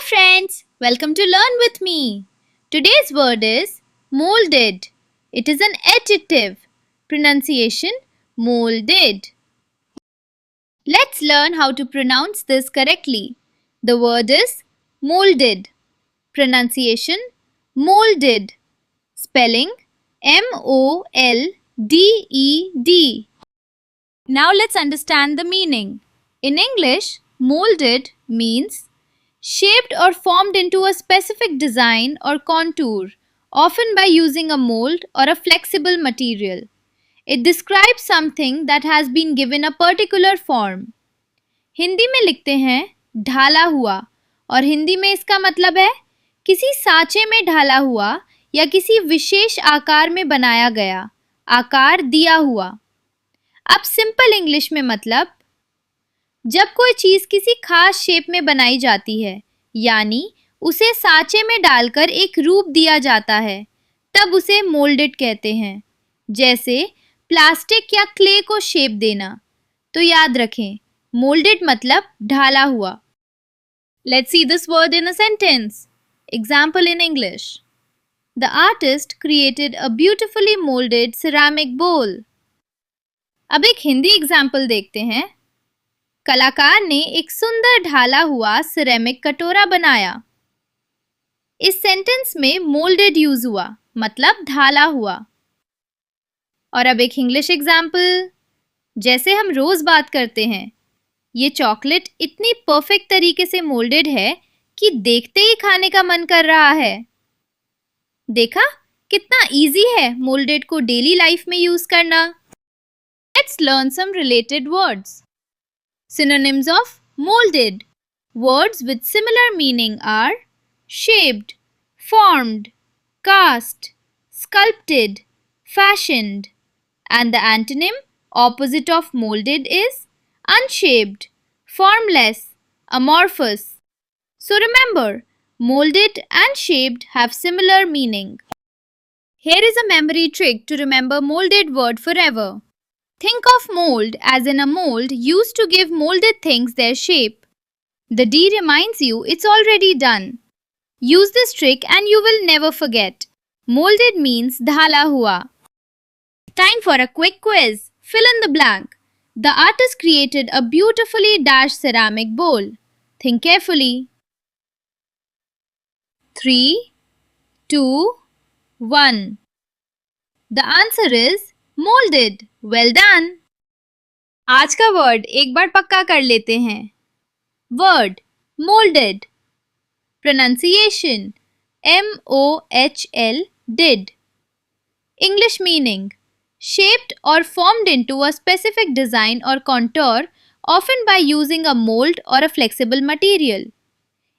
Hi friends, welcome to Learn with me. Today's word is molded. It is an adjective. Pronunciation molded. Let's learn how to pronounce this correctly. The word is molded. Pronunciation molded. Spelling M-O-L-D-E-D. Now let's understand the meaning. In English, molded means shaped or formed into a specific design or contour, often by using a mold or a flexible material. It describes something that has been given a particular form. Hindi में लिखते हैं ढाला हुआ और हिंदी में इसका मतलब है किसी सांचे में ढाला हुआ या किसी विशेष आकार में बनाया गया, आकार दिया हुआ। अब सिंपल इंग्लिश में मतलब जब कोई चीज़ किसी खास शेप में बनाई जाती है यानी उसे सांचे में डालकर एक रूप दिया जाता है तब उसे मोल्डेड कहते हैं। जैसे प्लास्टिक या क्ले को शेप देना। तो याद रखें मोल्डेड मतलब ढाला हुआ। Let's see this word in a sentence. Example in English. The artist created a beautifully molded ceramic bowl. अब एक हिंदी एग्जाम्पल देखते हैं। कलाकार ने एक सुंदर ढाला हुआ सिरेमिक कटोरा बनाया। इस सेंटेंस में मोल्डेड यूज हुआ मतलब ढाला हुआ। और अब एक इंग्लिश एग्जाम्पल। जैसे हम रोज बात करते हैं, ये चॉकलेट इतनी परफेक्ट तरीके से मोल्डेड है कि देखते ही खाने का मन कर रहा है। देखा कितना इजी है मोल्डेड को डेली लाइफ में यूज करना। Let's learn some related words. Synonyms of molded. Words with similar meaning are shaped, formed, cast, sculpted, fashioned. And the antonym opposite of molded is unshaped, formless, amorphous. So remember, molded and shaped have similar meaning. Here is a memory trick to remember molded word forever. Think of mold as in a mold used to give molded things their shape. The D reminds you it's already done. Use this trick and you will never forget. Molded means dhala hua. Time for a quick quiz. Fill in the blank. The artist created a beautifully dashed ceramic bowl. Think carefully. 3, 2, 1. The answer is molded. Well done. आज का word एक बार पक्का कर लेते हैं। Word molded. Pronunciation M-O-H-L did. English meaning shaped or formed into a specific design or contour, often by using a mold or a flexible material.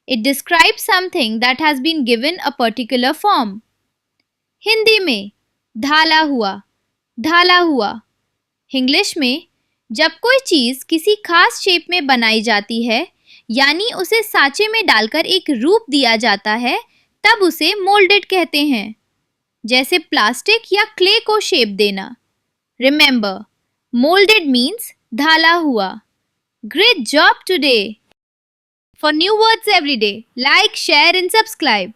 It describes something that has been given a particular form. Hindi में ढाला हुआ, ढाला हुआ। English में जब कोई चीज़ किसी खास शेप में बनाई जाती है यानी उसे सांचे में डालकर एक रूप दिया जाता है तब उसे मोल्डेड कहते हैं। जैसे प्लास्टिक या क्ले को शेप देना। रिमेंबर, मोल्डेड मीन्स ढाला हुआ। Great job today! For new words every day, like, share and subscribe.